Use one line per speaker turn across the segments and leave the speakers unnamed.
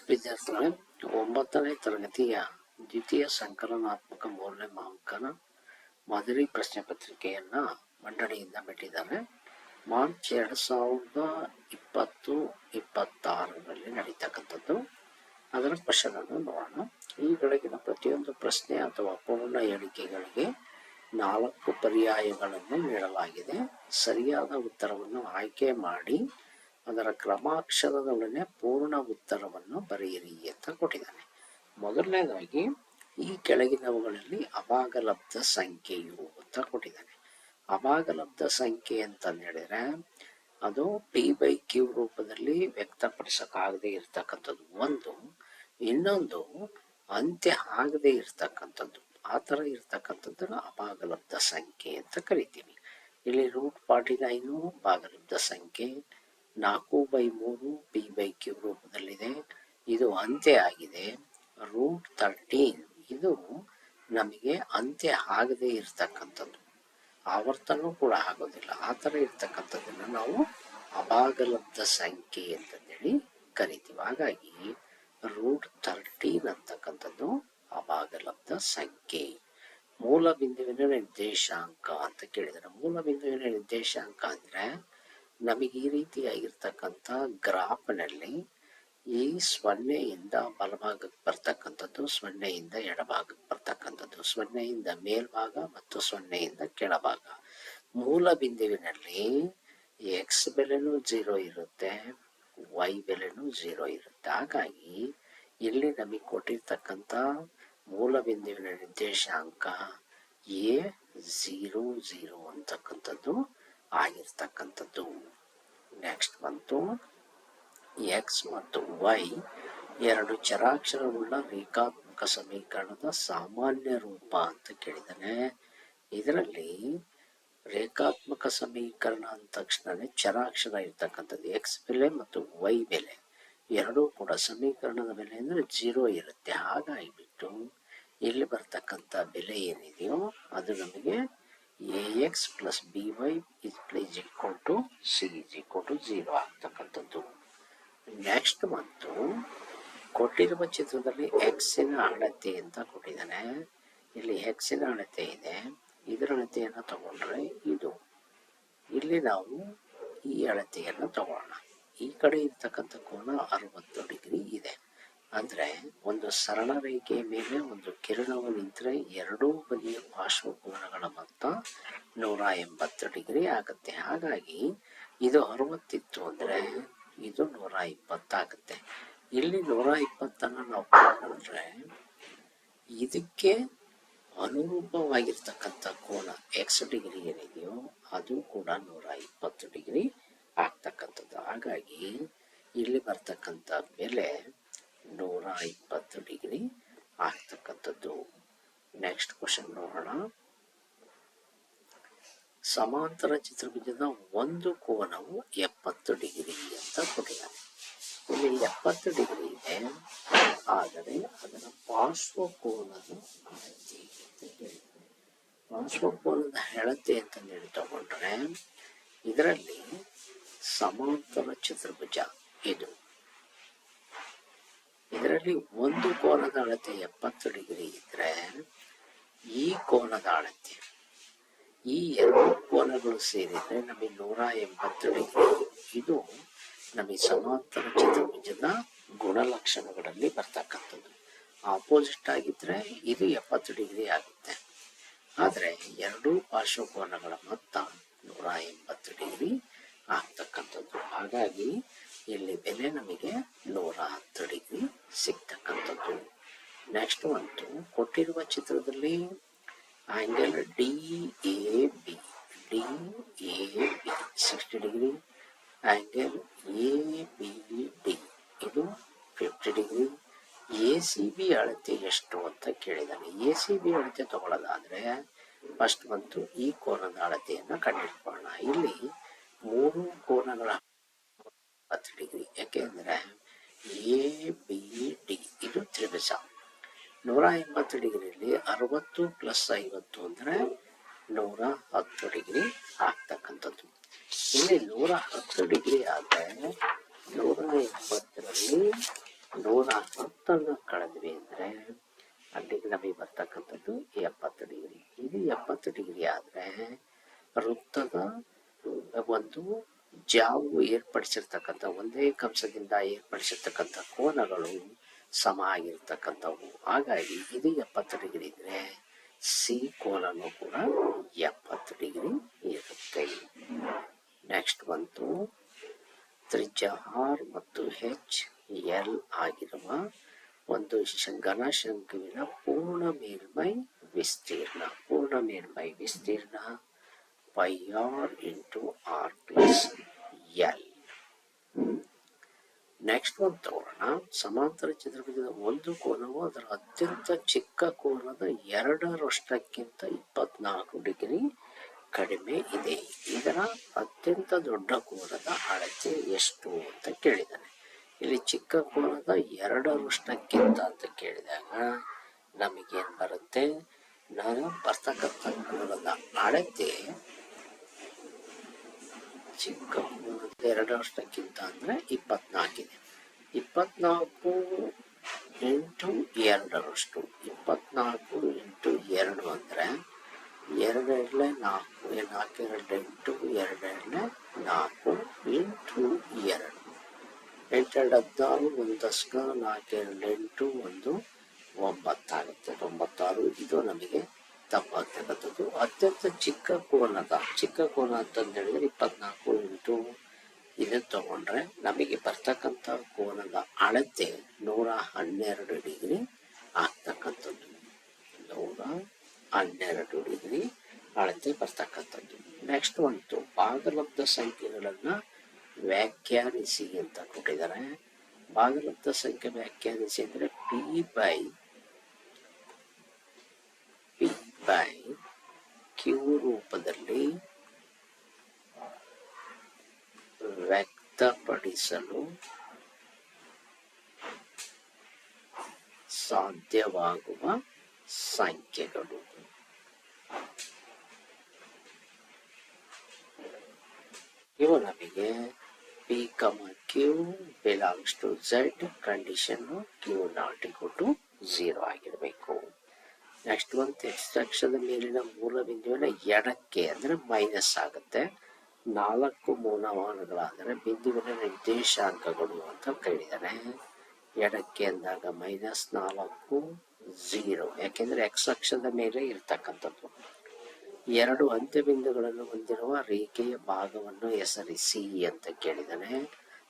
ವಿದ್ಯಾರ್ಥಿಗಳೇ, 9ನೇ ತರಗತಿಯ ದ್ವಿತೀಯ ಸಂಕಲನಾತ್ಮಕ ಮೌಲ್ಯಮಾಪನ ಮಾದರಿ ಪ್ರಶ್ನೆ ಪತ್ರಿಕೆಯನ್ನ ಮಂಡಳಿಯಿಂದ ಬಿಟ್ಟಿದ್ದಾರೆ. ಮಾರ್ಚ್ 2020-26ರಲ್ಲಿ ನಡೀತಕ್ಕಂಥದ್ದು. ಅದರ ಕ್ವಶನ್ ಅನ್ನು ನೋಡೋಣ. ಈ ಕೆಳಗಿನ ಪ್ರತಿಯೊಂದು ಪ್ರಶ್ನೆ ಅಥವಾ ಪೂರ್ಣ ಹೇಳಿಕೆಗಳಿಗೆ 4 ಪರ್ಯಾಯಗಳನ್ನು ನೀಡಲಾಗಿದೆ. ಸರಿಯಾದ ಉತ್ತರವನ್ನು ಆಯ್ಕೆ ಮಾಡಿ ಅದರ ಕ್ರಮಾಕ್ಷರದೊಡನೆ ಪೂರ್ಣ ಉತ್ತರವನ್ನು ಬರೆಯಿರಿ ಅಂತ ಕೊಟ್ಟಿದ್ದಾನೆ. ಮೊದಲನೇದಾಗಿ ಈ ಕೆಳಗಿನವುಗಳಲ್ಲಿ ಅಭಾಗಲಬ್ಧ ಸಂಖ್ಯೆಯು ಅಂತ ಕೊಟ್ಟಿದ್ದಾನೆ. ಅಭಾಗಲಬ್ಧ ಸಂಖ್ಯೆ ಅಂತ ಹೇಳಿದ್ರೆ ಅದು P/Q ರೂಪದಲ್ಲಿ ವ್ಯಕ್ತಪಡಿಸಕ್ಕಾಗದೆ ಇರ್ತಕ್ಕಂಥದ್ದು ಒಂದು, ಇನ್ನೊಂದು ಅಂತ್ಯ ಆಗದೆ ಇರ್ತಕ್ಕಂಥದ್ದು. ಆ ಥರ ಇರ್ತಕ್ಕಂಥದ್ದನ್ನ ಅಭಾಗಲಬ್ಧ ಸಂಖ್ಯೆ ಅಂತ ಕರಿತೀವಿ. ಇಲ್ಲಿ √49 ಭಾಗಲಬ್ಧ ಸಂಖ್ಯೆ, 4/3 P/Q ರೂಪದಲ್ಲಿದೆ. ಇದು ಅಂತ್ಯ ಆಗಿದೆ. √13 ಇದು ನಮಗೆ ಅಂತ್ಯ ಆಗದೆ ಇರ್ತಕ್ಕಂಥದ್ದು, ಆವರ್ತನೂ ಕೂಡ ಆಗೋದಿಲ್ಲ. ಆ ಥರ ಇರ್ತಕ್ಕಂಥದ್ದನ್ನು ನಾವು ಅಭಾಗಲಬ್ಧ ಸಂಖ್ಯೆ ಅಂತಂದೇಳಿ ಕರಿತೀವಿ. ಹಾಗಾಗಿ √13 ಅಂತಕ್ಕಂಥದ್ದು ಅಭಾಗಲಬ್ಧ ಸಂಖ್ಯೆ. ಮೂಲ ಬಿಂದುವಿನ ನಿರ್ದೇಶಾಂಕ ಅಂತ ಕೇಳಿದರೆ, ಮೂಲ ಬಿಂದುವಿನ ನಿರ್ದೇಶಾಂಕ ಅಂದ್ರೆ ನಮಗೆ ಈ ರೀತಿಯಾಗಿರ್ತಕ್ಕಂಥ ಗ್ರಾಫ್ನಲ್ಲಿ ಈ 0ಯಿಂದ ಬಲಭಾಗಕ್ಕೆ ಬರ್ತಕ್ಕಂಥದ್ದು, 0ಯಿಂದ ಎಡಭಾಗಕ್ಕೆ ಬರ್ತಕ್ಕಂಥದ್ದು, 0ಯಿಂದ ಮೇಲ್ಭಾಗ ಮತ್ತು 0ಯಿಂದ ಕೆಳಭಾಗ. ಮೂಲ ಬಿಂದುವಿನಲ್ಲಿ x ಬೆಲೆನೂ 0 ಇರುತ್ತೆ, y ಬೆಲೆನೂ 0 ಇರುತ್ತೆ. ಹಾಗಾಗಿ ಇಲ್ಲಿ ನಮಗೆ ಕೊಟ್ಟಿರ್ತಕ್ಕಂಥ ಮೂಲ ಬಿಂದುವಿನ ನಿರ್ದೇಶಾಂಕ A00 ಅಂತಕ್ಕಂಥದ್ದು ಆಗಿರ್ತಕ್ಕಂಥದ್ದು. ನೆಕ್ಸ್ಟ್ ಬಂತು x ಮತ್ತು y ಎರಡು ಚರಾಕ್ಷರವುಳ್ಳ ರೇಖಾತ್ಮಕ ಸಮೀಕರಣದ ಸಾಮಾನ್ಯ ರೂಪ ಅಂತ ಕೇಳಿದಾನೆ. ಇದರಲ್ಲಿ ರೇಖಾತ್ಮಕ ಸಮೀಕರಣ ಅಂದ ತಕ್ಷಣನೇ ಚರಾಕ್ಷರ ಇರ್ತಕ್ಕಂಥದ್ದು x ಬೆಲೆ ಮತ್ತು y ಬೆಲೆ ಎರಡೂ ಕೂಡ ಸಮೀಕರಣದ ಬೆಲೆ ಅಂದ್ರೆ 0 ಇರುತ್ತೆ. ಹಾಗಾಗಿಬಿಟ್ಟು ಇಲ್ಲಿ ಬರ್ತಕ್ಕಂಥ ಬೆಲೆ ಏನಿದೆಯೋ ಅದು ನಮಗೆ ax + by = c = 0 ಆಗ್ತಕ್ಕಂಥದ್ದು. ನೆಕ್ಸ್ಟ್ ಮತ್ತು ಕೊಟ್ಟಿರುವ ಚಿತ್ರದಲ್ಲಿ ಎಕ್ಸಿನ ಅಳತೆ ಅಂತ ಕೊಟ್ಟಿದ್ದಾನೆ. ಇಲ್ಲಿ ಎಕ್ಸಿನ ಅಳತೆ ಇದೆ. ಇದರ ಅಳತೆಯನ್ನು ತಗೊಂಡ್ರೆ ಇದು, ಇಲ್ಲಿ ನಾವು ಈ ಅಳತೆಯನ್ನು ತಗೊಳ್ಳೋಣ. ಈ ಕಡೆ ಇರ್ತಕ್ಕಂಥ ಕೋನ 60 ಡಿಗ್ರಿ ಇದೆ. ಅಂದ್ರೆ ಒಂದು ಸರಳ ರೇಖೆಯ ಮೇಲೆ ಒಂದು ಕಿರಣವು ನಿಂತರೆ ಎರಡೂ ಬದಿಯ ಪಾರ್ಶ್ವಕೋನಗಳ ಮೊತ್ತ 180 ಡಿಗ್ರಿ ಆಗುತ್ತೆ. ಹಾಗಾಗಿ ಇದು 60 ಇತ್ತು ಅಂದ್ರೆ ಇದು 120 ಆಗುತ್ತೆ. ಇಲ್ಲಿ 120 ನಾವು ತಗೊಂಡ್ರೆ ಇದಕ್ಕೆ ಅನುರೂಪವಾಗಿರ್ತಕ್ಕಂಥ ಕೋನ x ಡಿಗ್ರಿ ಏನಿದೆಯೋ ಅದು ಕೂಡ 120 ಡಿಗ್ರಿ ಆಗ್ತಕ್ಕಂಥದ್ದು. ಹಾಗಾಗಿ ಇಲ್ಲಿ ಬರ್ತಕ್ಕಂಥ ಬೆಲೆ 120 ಡಿಗ್ರಿ ಆಗ್ತಕ್ಕಂಥದ್ದು. ನೆಕ್ಸ್ಟ್ ಕ್ವಶನ್ ನೋಡೋಣ. ಸಮಾಂತರ ಚತುರ್ಭುಜದ ಒಂದು ಕೋನವು 70 ಡಿಗ್ರಿ ಅಂತ ಕೊಟ್ಟಿದ್ದಾರೆ. ಇಲ್ಲಿ 70 ಡಿಗ್ರಿ ಇದೆ, ಆದರೆ ಅದರ ಪಾರ್ಶ್ವಕೋನದ ಅಳತೆ ಅಂತ ಹೇಳಿದ್ದಾರೆ. ಪಾರ್ಶ್ವಕೋನದ ಅಳತೆ ಅಂತ ಹೇಳಿ ತಗೊಂಡ್ರೆ ಇದರಲ್ಲಿ ಸಮಾಂತರ ಚತುರ್ಭುಜ ಇದು, ಇದರಲ್ಲಿ ಒಂದು ಕೋನದ ಅಳತೆ 70 ಡಿಗ್ರಿ ಇದ್ರೆ ಈ ಕೋನದ ಅಳತೆ, ಈ ಎರಡು ಕೋನಗಳು ಸೇರಿದ್ರೆ ನಮಗೆ 180 ಡಿಗ್ರಿ. ಇದು ನಮಗೆ ಸಮಾಂತರ ಚತುರ್ಭುಜದ ಗುಣಲಕ್ಷಣಗಳಲ್ಲಿ ಬರ್ತಕ್ಕಂಥದ್ದು. ಆಪೋಸಿಟ್ ಆಗಿದ್ರೆ ಇದು 70 ಡಿಗ್ರಿ ಆಗುತ್ತೆ. ಆದರೆ ಎರಡೂ ಪಾರ್ಶ್ವಕೋನಗಳ ಮೊತ್ತ 180 ಡಿಗ್ರಿ ಆಗ್ತಕ್ಕಂಥದ್ದು. ಹಾಗಾಗಿ ಇಲ್ಲಿ ಬೆಲೆ ನಮಗೆ 110 ಡಿಗ್ರಿ ಸಿಗ್ತಕ್ಕಂಥದ್ದು. ನೆಕ್ಸ್ಟ್ ಒಂದು ಕೊಟ್ಟಿರುವ ಚಿತ್ರದಲ್ಲಿ angle DAB 60 degree, angle ABD ಇದು 50 ಡಿಗ್ರಿ. ACB ಅಳತೆ ಎಷ್ಟು ಅಂತ ಕೇಳಿದ್ದಾನೆ. ACB ಅಳತೆ ತಗೊಳ್ಳೋದಾದ್ರೆ ಫಸ್ಟ್ ಬಂತು ಈ ಕೋನದ ಅಳತೆಯನ್ನು ಕಂಡುಹಿಡ್ಕೊಳ್ಳೋಣ. ಇಲ್ಲಿ 3 ಕೋನಗಳ 10 ಡಿಗ್ರಿ. ಯಾಕೆಂದ್ರೆ ABD ಇದು ತ್ರಿಭುಜ. 180 ಡಿಗ್ರಿಯಲ್ಲಿ 60 + 50 ಅಂದ್ರೆ 110 ಡಿಗ್ರಿ ಆಗ್ತಕ್ಕಂಥದ್ದು. ಇಲ್ಲಿ 110 ಡಿಗ್ರಿ ಆದ್ರೆ 180ರಲ್ಲಿ 110 10 ಕಳೆದ್ವಿ ಅಂದರೆ ಅಲ್ಲಿಗೆ ನಮಗೆ ಬರ್ತಕ್ಕಂಥದ್ದು 70 ಡಿಗ್ರಿ. ಇದು 70 ಡಿಗ್ರಿ ಆದರೆ ವೃತ್ತದ ಒಂದು ಜಾವು ಏರ್ಪಡಿಸಿರ್ತಕ್ಕಂಥ ಒಂದೇ ಕಂಸದಿಂದ ಏರ್ಪಡಿಸಿರ್ತಕ್ಕಂಥ ಕೋನಗಳು ಸಮ ಆಗಿರ್ತಕ್ಕಂಥವು. ಹಾಗಾಗಿ ಇದು 70 ಡಿಗ್ರಿ ಇದ್ರೆ ಸಿ ಕೋನನು ಕೂಡ 70 ಡಿಗ್ರಿ ಇರುತ್ತೆ. ನೆಕ್ಸ್ಟ್ ಬಂತು ತ್ರಿಜ್ಯ ಆರ್ ಮತ್ತು ಹೆಚ್ ಎಲ್ ಆಗಿರುವ ಒಂದು ಘನ ಶಂಕುವಿನ ಪೂರ್ಣ ಮೇಲ್ಮೈ ವಿಸ್ತೀರ್ಣ. ಪೂರ್ಣ ಮೇಲ್ಮೈ ವಿಸ್ತೀರ್ಣ pi r into r plus l. Next ಒಂದು ತಗೊಳ್ಳೋಣ. ಸಮಾಂತರ ಚತುರ್ಭುಜದ ಒಂದು ಕೋನವು ಅದರ ಅತ್ಯಂತ ಚಿಕ್ಕ ಕೋನದ 2ರಷ್ಟಕ್ಕಿಂತ 24 ಡಿಗ್ರಿ ಕಡಿಮೆ ಇದೆ. ಇದರ ಅತ್ಯಂತ ದೊಡ್ಡ ಕೋನದ ಅಳತೆ ಎಷ್ಟು ಅಂತ ಕೇಳಿದ್ದಾನೆ. ಇಲ್ಲಿ ಚಿಕ್ಕ ಕೋನದ 2ರಷ್ಟಕ್ಕಿಂತ ಅಂತ ಕೇಳಿದಾಗ ನಮಗೇನು ಬರುತ್ತೆ, ನಾನು ಬರ್ತಕ್ಕಂಥ ಕೋನದ ಅಳತೆ ಚಿಕ್ಕ ಕೋನದ 2ರಷ್ಟಕ್ಕಿಂತ ಅಂದರೆ 24 ಇದೆ. 24 ಇಂಟು 2ರಷ್ಟು, 24 ಇಂಟು 2 ಅಂದರೆ 2 4, 4 2 8, 2 4 ಇಂಟು 2, 8 2 16, 1 ದಶಕ, 4 2 8, 1 9 ಆಗುತ್ತೆ. 96 ಇದು ನಮಗೆ ತಪ್ಪಾಗ್ತಕ್ಕಂಥದ್ದು. ಅತ್ಯಂತ ಚಿಕ್ಕ ಕೋನ ಅಂತಂದೇಳಿದ್ರೆ 24 ಇಂಟು ಇದನ್ನು ತಗೊಂಡ್ರೆ ನಮಗೆ ಬರ್ತಕ್ಕಂಥ ಕೋನದ ಅಳತೆ 112 ಡಿಗ್ರಿ ಆಗ್ತಕ್ಕಂಥದ್ದು. 112 ಡಿಗ್ರಿ ಅಳತೆ ಬರ್ತಕ್ಕಂಥದ್ದು. ನೆಕ್ಸ್ಟ್ ಒಂದು ಭಾಗಲಬ್ಧ ಸಂಖ್ಯೆಗಳನ್ನು ವ್ಯಾಖ್ಯಾನಿಸಿ ಅಂತ ಕೊಟ್ಟಿದ್ದಾರೆ. ಭಾಗಲಬ್ಧ ಸಂಖ್ಯೆ ವ್ಯಾಖ್ಯಾನಿಸಿ ಅಂದರೆ ಪಿ ಬೈ ಕ್ಯೂ ರೂಪದಲ್ಲಿ ವ್ಯಕ್ತಪಡಿಸಲು ಸಾಧ್ಯವಾಗುವ ಸಂಖ್ಯೆಗಳು. ಇವು ನಮಗೆ p q belongs to Z condition q not equal to 0 ಆಗಿರಬೇಕು. ನೆಕ್ಸ್ಟ್ ಒಂದು ಎಕ್ಸ್ ಅಕ್ಷದ ಮೇಲಿನ ಮೂಲ ಬಿಂದುವಿನ ಎಡಕ್ಕೆ ಅಂದರೆ ಮೈನಸ್ ಆಗುತ್ತೆ. 4 ಮೂಲಮಾನಗಳಾದರೆ ಬಿಂದುವಿನ ನಿರ್ದೇಶಾಂಕಗಳು ಅಂತ ಕೇಳಿದ್ದಾನೆ. ಎಡಕ್ಕೆ ಅಂದಾಗ -4 0, ಯಾಕೆಂದ್ರೆ ಎಕ್ಸ್ ಅಕ್ಷದ ಮೇಲೆ ಇರ್ತಕ್ಕಂಥದ್ದು. 2 ಅಂತ್ಯಬಿಂದುಗಳನ್ನು ಹೊಂದಿರುವ ರೇಖೆಯ ಭಾಗವನ್ನು ಹೆಸರಿಸಿ ಅಂತ ಕೇಳಿದ್ದಾನೆ.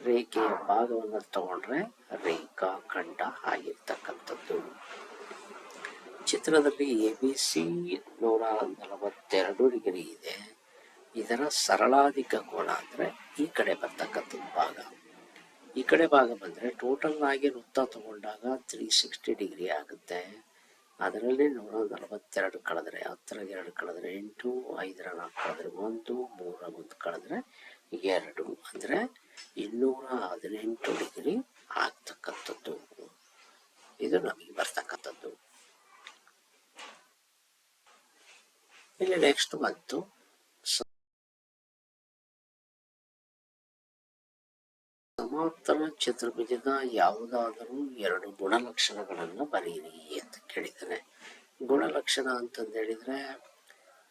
ರೇಖೆಯ ಭಾಗವನ್ನು ತಗೊಂಡ್ರೆ ರೇಖಾಖಂಡ ಆಗಿರ್ತಕ್ಕಂಥದ್ದು. ಚಿತ್ರದಲ್ಲಿ ABC 142 ಡಿಗ್ರಿ ಇದೆ. ಇದರ ಸರಳಾಧಿಕ ಕೋನ ಅಂದರೆ ಈ ಕಡೆ ಬರ್ತಕ್ಕಂಥದ್ದು ಭಾಗ. ಈ ಕಡೆ ಭಾಗ ಬಂದರೆ ಟೋಟಲ್ ಆಗಿ ವೃತ್ತ ತಗೊಂಡಾಗ 360 ಡಿಗ್ರಿ ಆಗುತ್ತೆ. ಅದರಲ್ಲಿ 142 ಕಳೆದ್ರೆ 10 2 ಕಳೆದ್ರೆ 8, 5 4 ಕಳೆದ್ರೆ 1, 3 1 ಕಳೆದ್ರೆ 2 ಅಂದರೆ 218 ಡಿಗ್ರಿ ಆಗ್ತಕ್ಕಂಥದ್ದು. ಇದು ನಮಗೆ ಬರ್ತಕ್ಕಂಥದ್ದು. ಇಲ್ಲಿ ನೆಕ್ಸ್ಟ್ ಬಂತು ಸಮಾಂತರ ಚತುರ್ಭುಜದ ಯಾವುದಾದರೂ 2 ಗುಣಲಕ್ಷಣಗಳನ್ನು ಬರೆಯಿರಿ ಅಂತ ಕೇಳಿದ್ದಾನೆ. ಗುಣಲಕ್ಷಣ ಅಂತಂದು ಹೇಳಿದ್ರೆ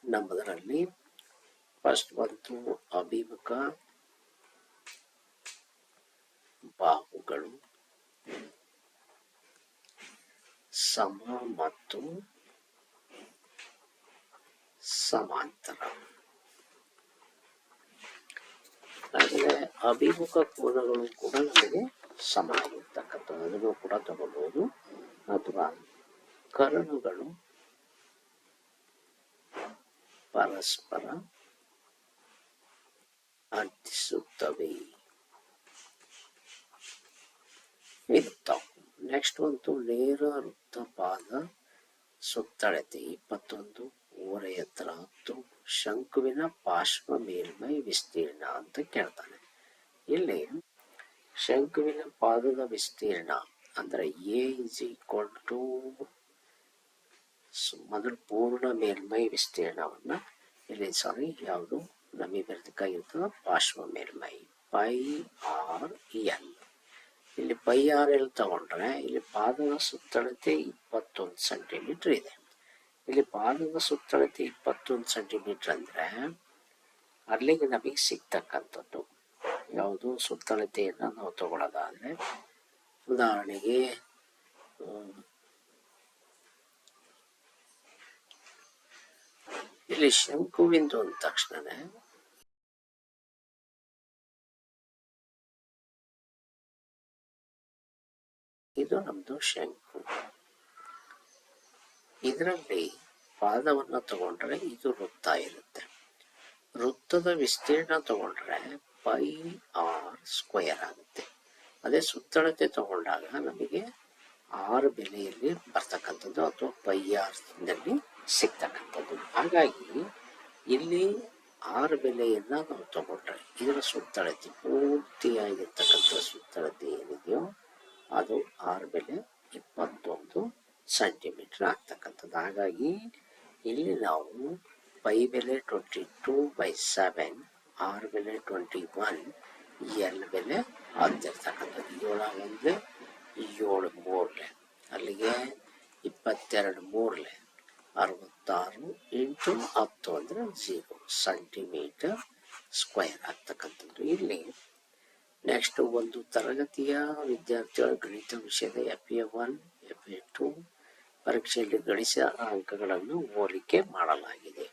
ನಮ್ಮದರಲ್ಲಿ ಫಸ್ಟ್ ಬಂತು ಅಭಿಮುಖ ಬಾಹುಗಳು ಸಮ ಮತ್ತು ಸಮಾಂತರ. ಆದರೆ ಅಭಿಮುಖ ಕೋನಗಳು ಕೂಡ ನಮಗೆ ಸಮ ಆಗಿರ್ತಕ್ಕಂಥದ್ದು, ಅದನ್ನು ಕೂಡ ತಗೋಬಹುದು. ಅಥವಾ ಕರ್ಣಗಳು ಪರಸ್ಪರ ಅರ್ಧಿಸುತ್ತವೆ ಇರ್ತಾವೆ. ನೆಕ್ಸ್ಟ್ ಒಂದು ನೇರ ವೃತ್ತಪಾದ ಸುತ್ತಳತೆ 21, ಓರೆ ಎತ್ತರ 10, ಶಂಕುವಿನ ಪಾರ್ಶ್ವ ಮೇಲ್ಮೈ ವಿಸ್ತೀರ್ಣ ಅಂತ ಕೇಳ್ತಾನೆ. ಇಲ್ಲಿ ಶಂಕುವಿನ ಪಾದದ ವಿಸ್ತೀರ್ಣ ಅಂದ್ರೆ ಎ ಇಸ್ ಈಕ್ವಲ್ ಟು ಮೊದಲು ಪೂರ್ಣ ಮೇಲ್ಮೈ ವಿಸ್ತೀರ್ಣವನ್ನ ಇಲ್ಲಿ ಯಾವುದು ನಮಗೆ ಬರಬೇಕಾಗಿರ್ತದೆ ಪಾರ್ಶ್ವ ಮೇಲ್ಮೈ πr l. ಇಲ್ಲಿ ಪೈ ಆರ್ ಎಲ್ ತಗೊಂಡ್ರೆ ಇಲ್ಲಿ ಪಾದದ ಸುತ್ತಳತೆ 21 ಸೆಂಟಿಮೀಟರ್ ಇದೆ. ಇಲ್ಲಿ ಪಾದದ ಸುತ್ತಳತೆ 21 ಸೆಂಟಿಮೀಟರ್ ಅಂದರೆ ಅಲ್ಲಿಗೆ ನಮಗೆ ಸಿಗ್ತಕ್ಕಂಥದ್ದು ಯಾವುದು ಸುತ್ತಳತೆಯನ್ನು ನಾವು ತಗೊಳ್ಳೋದಾದರೆ, ಉದಾಹರಣೆಗೆ ಇಲ್ಲಿ ಶಂಕುವಿಂದು ಅಂದ ತಕ್ಷಣ ಇದು ನಮ್ದು ಶಂಕು. ಇದರಲ್ಲಿ ಪಾದವನ್ನು ತಗೊಂಡ್ರೆ ಇದು ವೃತ್ತ ಇರುತ್ತೆ. ವೃತ್ತದ ವಿಸ್ತೀರ್ಣ ತಗೊಂಡ್ರೆ ಪೈ ಆರ್ ಸ್ಕ್ವೇರ್ ಆಗುತ್ತೆ. ಅದೇ ಸುತ್ತಳತೆ ತಗೊಂಡಾಗ ನಮಗೆ ಆರ್ ಬೆಲೆಯಲ್ಲಿ ಬರ್ತಕ್ಕಂಥದ್ದು ಅಥವಾ ಪೈ ಆರ್ ನಲ್ಲಿ ಸಿಗ್ತಕ್ಕಂಥದ್ದು. ಹಾಗಾಗಿ ಇಲ್ಲಿ ಆರ್ ಬೆಲೆಯನ್ನ ನಾವು ತಗೊಂಡ್ರೆ ಇದರ ಸುತ್ತಳತೆ ಪೂರ್ತಿಯಾಗಿರ್ತಕ್ಕಂಥ ಸುತ್ತಳತೆ ಏನಿದೆಯೋ ಅದು ಆರ್ ಬೆಲೆ 21 ಸೆಂಟಿಮೀಟರ್ ಆಗ್ತಕ್ಕಂಥದ್ದು. ಹಾಗಾಗಿ ಇಲ್ಲಿ ನಾವು ಪೈ ಬೆಲೆ 22/7, ಆರ್ ಬೆಲೆ 21, ಎಲ್ ಬೆಲೆ ಆಗ್ತಿರ್ತಕ್ಕಂಥದ್ದು 7 7 ಮೂರ್ಲೆ, ಅಲ್ಲಿಗೆ 22 ಮೂರ್ಲೆ 66 × 10 ಅಂದರೆ 0 ಸೆಂಟಿಮೀಟರ್ ಸ್ಕ್ವೇರ್ ಆಗ್ತಕ್ಕಂಥದ್ದು. ಇಲ್ಲಿ ನೆಕ್ಸ್ಟ್ ಒಂದು ತರಗತಿಯ ವಿದ್ಯಾರ್ಥಿಗಳ ಗಣಿತ ವಿಷಯದ FA1 FA2 ಪರೀಕ್ಷೆಯಲ್ಲಿ ಗಳಿಸಿದ ಅಂಕಗಳನ್ನು ಹೋಲಿಕೆ ಮಾಡಲಾಗಿದೆ.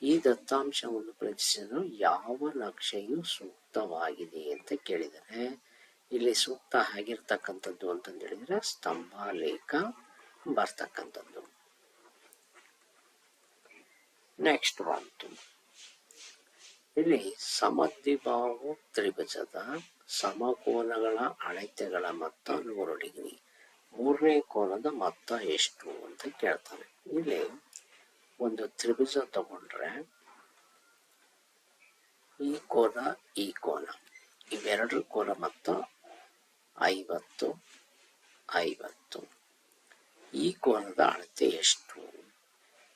ಈ ದತ್ತಾಂಶವನ್ನು ಪ್ರದರ್ಶಿಸಲು ಯಾವ ನಕ್ಷೆಯು ಸೂಕ್ತವಾಗಿದೆ ಅಂತ ಕೇಳಿದರೆ ಇಲ್ಲಿ ಸೂಕ್ತ ಆಗಿರ್ತಕ್ಕಂಥದ್ದು ಅಂತಂದು ಹೇಳಿದ್ರೆ ಸ್ತಂಭ ಲೇಖ ಬರ್ತಕ್ಕಂಥದ್ದು. ನೆಕ್ಸ್ಟ್ ಬಂತು ಇಲ್ಲಿ ಸಮದ್ವಿಬಾಹು ತ್ರಿಭುಜದ ಸಮಕೋನಗಳ ಅಳತೆಗಳ ಮೊತ್ತ 100 ಡಿಗ್ರಿ. ಮೂರನೇ ಕೋನದ ಮೊತ್ತ ಎಷ್ಟು ಅಂತ ಕೇಳ್ತಾನೆ. ಇಲ್ಲಿ ಒಂದು ತ್ರಿಭುಜ ತಗೊಂಡ್ರೆ ಈ ಕೋನ ಈ ಕೋನ ಇವೆರಡರ ಕೋನ ಮೊತ್ತ 50 50. ಈ ಕೋನದ ಅಳತೆ ಎಷ್ಟು?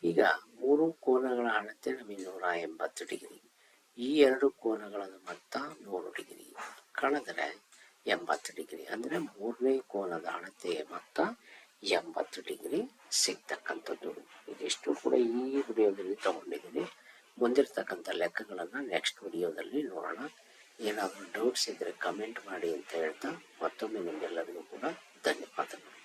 ಈಗ ಮೂರು ಕೋನಗಳ ಅಳತೆ ನಮಗೆ 180 ಡಿಗ್ರಿ. ಈ ಎರಡು ಕೋನಗಳ ಮೊತ್ತ 100 ಡಿಗ್ರಿ ಕಳೆದರೆ 80 ಡಿಗ್ರಿ ಅಂದರೆ ಮೂರನೇ ಕೋನದ ಅಳತೆಯ ಮೊತ್ತ 80 ಡಿಗ್ರಿ ಸಿಗ್ತಕ್ಕಂಥದ್ದು. ಇದಿಷ್ಟು ಕೂಡ ಈ ವಿಡಿಯೋದಲ್ಲಿ ತಗೊಂಡಿದ್ದೀನಿ. ಮುಂದಿರ್ತಕ್ಕಂಥ ಲೆಕ್ಕಗಳನ್ನು ನೆಕ್ಸ್ಟ್ ವಿಡಿಯೋದಲ್ಲಿ ನೋಡೋಣ. ಏನಾದರೂ ಡೌಟ್ಸ್ ಇದ್ದರೆ ಕಮೆಂಟ್ ಮಾಡಿ ಅಂತ ಹೇಳ್ತಾ ಮತ್ತೊಮ್ಮೆ ನಿಮ್ಗೆಲ್ಲರಿಗೂ ಕೂಡ ಧನ್ಯವಾದಗಳು.